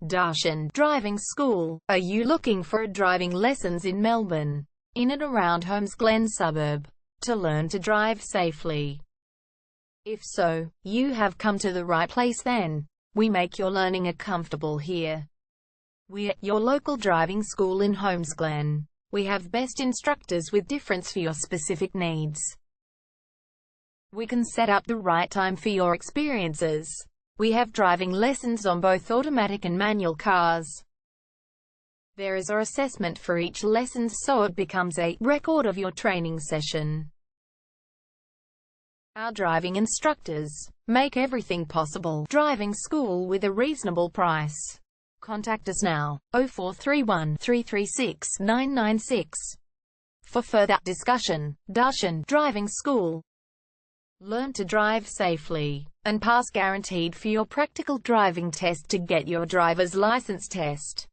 Darshan Driving School. Are you looking for driving lessons in Melbourne, in and around Holmesglen suburb, to learn to drive safely? If so, you have come to the right place then. We make your learning comfortable here. We're your local driving school in Holmesglen. We have best instructors with difference for your specific needs. We can set up the right time for your experiences. We have driving lessons on both automatic and manual cars. There is an assessment for each lesson, so it becomes a record of your training session. Our driving instructors make everything possible. Driving school with a reasonable price. Contact us now, 0431 336 996. For further discussion. Darshan Driving School. Learn to drive safely and pass guaranteed for your practical driving test to get your driver's license test.